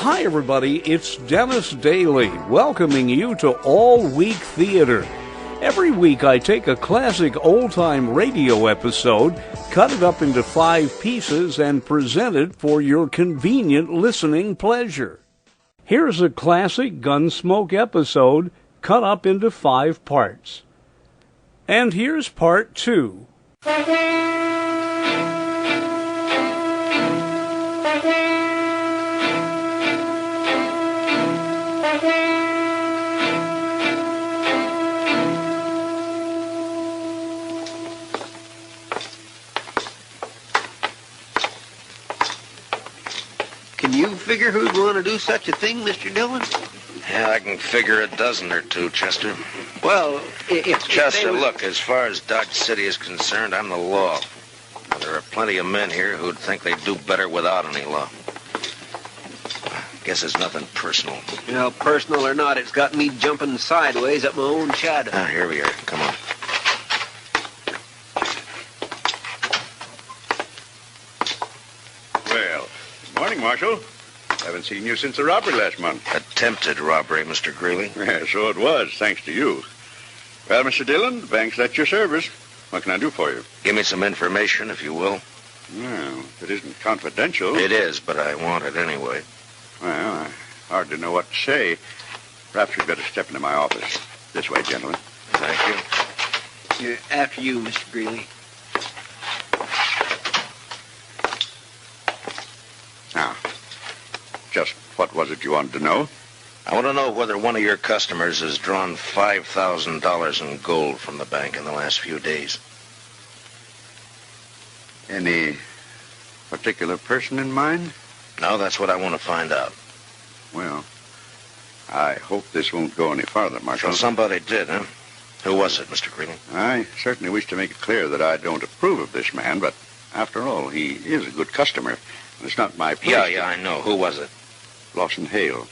Hi, everybody. It's Dennis Daly, welcoming you to All Week Theater. Every week I take a classic old-time radio episode, cut it up into 5 pieces, and present it for your convenient listening pleasure. Here's a classic Gunsmoke episode, cut up into 5 parts. And here's part 2. Can you figure who'd want to do such a thing, Mr. Dillon? Yeah, I can figure a dozen or two, Chester. Well, if Chester, look, as far as Dodge City is concerned, I'm the law. There are plenty of men here who'd think they'd do better without any law. Guess it's nothing personal. You know, personal or not, it's got me jumping sideways up my own shadow. Ah, here we are. Come on. Well, good morning, Marshal. Haven't seen you since the robbery last month. Attempted robbery, Mr. Greeley. Yeah, so it was, thanks to you. Well, Mr. Dillon, the bank's at your service. What can I do for you? Give me some information, if you will. Well, if it isn't confidential. It is, but I want it anyway. Well, I hardly know what to say. Perhaps you'd better step into my office. This way, gentlemen. Thank you. After you, Mr. Greeley. Now, just what was it you wanted to know? I want to know whether one of your customers has drawn $5,000 in gold from the bank in the last few days. Any particular person in mind? No, that's what I want to find out. Well, I hope this won't go any farther, Marshal. So somebody did, huh? Who was it, Mr. Greeley? I certainly wish to make it clear that I don't approve of this man, but after all, he is a good customer. And it's not my place. Yeah, I know. Who was it? Lawson Hale.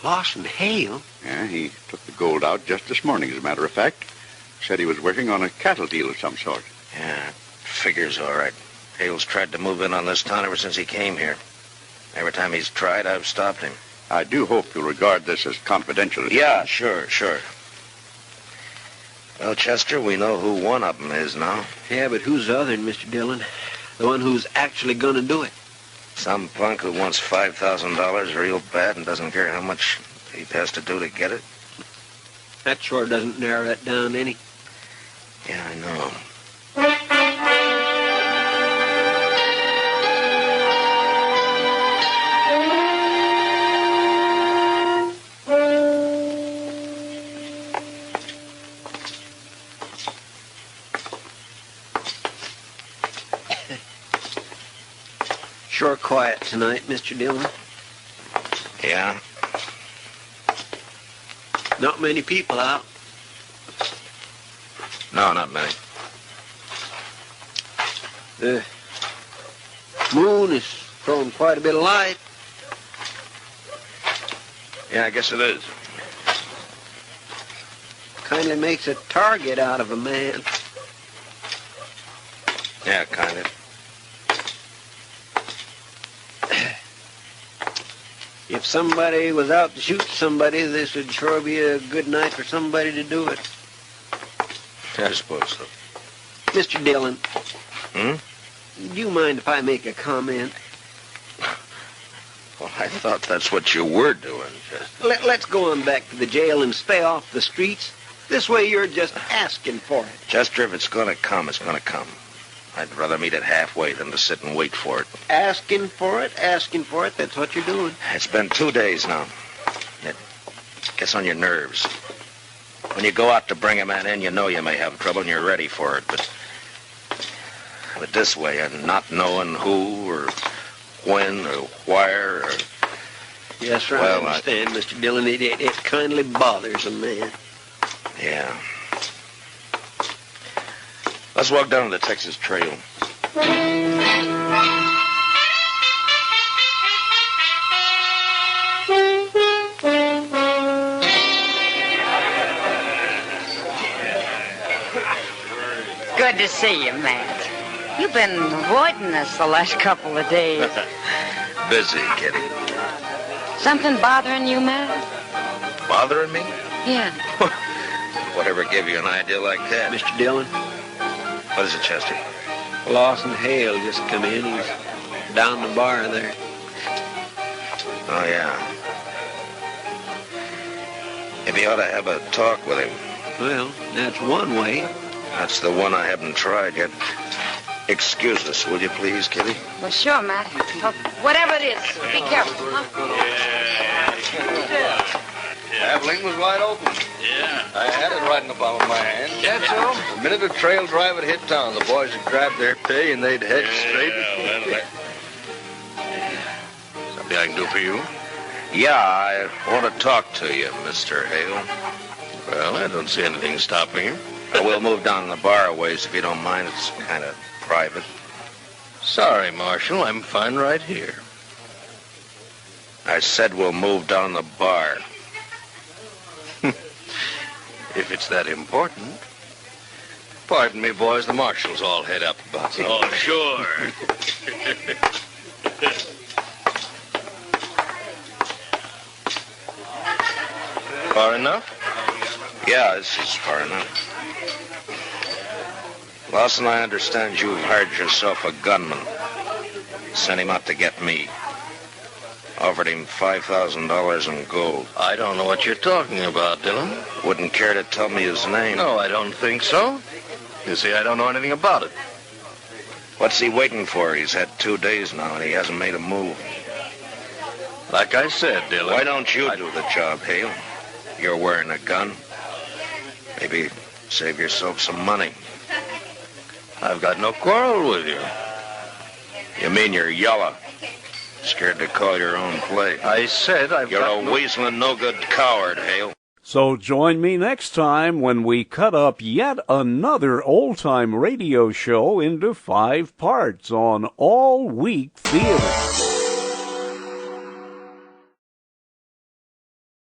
Lawson Hale? Yeah, he took the gold out just this morning, as a matter of fact. Said he was working on a cattle deal of some sort. Yeah, figures all right. Hale's tried to move in on this town ever since he came here. Every time he's tried, I've stopped him. I do hope you'll regard this as confidential. Yeah, sure. Well, Chester, we know who one of them is now. Yeah, but who's the other, Mr. Dillon? The one who's actually going to do it. Some punk who wants $5,000 real bad and doesn't care how much he has to do to get it. That sure doesn't narrow it down any. Yeah, I know. Sure quiet tonight, Mr. Dillon. Yeah? Not many people out. No, not many. The moon is throwing quite a bit of light. Yeah, I guess it is. Kindly makes a target out of a man. Yeah, kind of. If somebody was out to shoot somebody, this would sure be a good night for somebody to do it. I suppose so. Mr. Dillon. Hmm? Do you mind if I make a comment? Well, I thought that's what you were doing, Chester. Let's go on back to the jail and stay off the streets. This way you're just asking for it. Chester, if it's going to come, it's going to come. I'd rather meet it halfway than to sit and wait for it. Asking for it, that's what you're doing. It's been 2 days now. It gets on your nerves. When you go out to bring a man in, you know you may have trouble and you're ready for it. But this way, and not knowing who or when or where or... Yes, sir, well, I understand, Mr. Dillon. It kindly bothers a man. Yeah. Let's walk down the Texas Trail. Good to see you, Matt. You've been avoiding us the last couple of days. Busy, Kitty. Something bothering you, Matt? Bothering me? Yeah. Whatever gave you an idea like that? Mr. Dillon, What is it, Chester? Lawson Hale just come in. He's down the bar there. Oh, yeah. Maybe you ought to have a talk with him. Well, that's one way. That's the one I haven't tried yet. Excuse us, will you please, Kitty? Well, sure, Matt. Oh, whatever it is, be careful, huh? Abilene was wide open. Yeah. I had it right in the palm of my hand. That's so? The minute a trail drive had hit town, the boys would grab their pay and they'd head straight. Something I can do for you? Yeah, I want to talk to you, Mr. Hale. Well, I don't see anything stopping you. We'll move down the bar a ways if you don't mind. It's kind of private. Sorry, Marshal. I'm fine right here. I said we'll move down the bar. If it's that important. Pardon me, boys. The Marshals all head up about it. Oh, sure. Far enough? Yeah, this is far enough. Lawson, I understand you've hired yourself a gunman. Sent him out to get me. Offered him $5,000 in gold. I don't know what you're talking about, Dillon. Wouldn't care to tell me his name. No, I don't think so. You see, I don't know anything about it. What's he waiting for? He's had 2 days now, and he hasn't made a move. Like I said, Dillon. Why don't you do the job, Hale? You're wearing a gun. Maybe save yourself some money. I've got no quarrel with you. You mean you're yellow? Scared to call your own play. I said You're a weaseling, no-good coward, Hale. So join me next time when we cut up yet another old-time radio show into 5 parts on All Week Theater.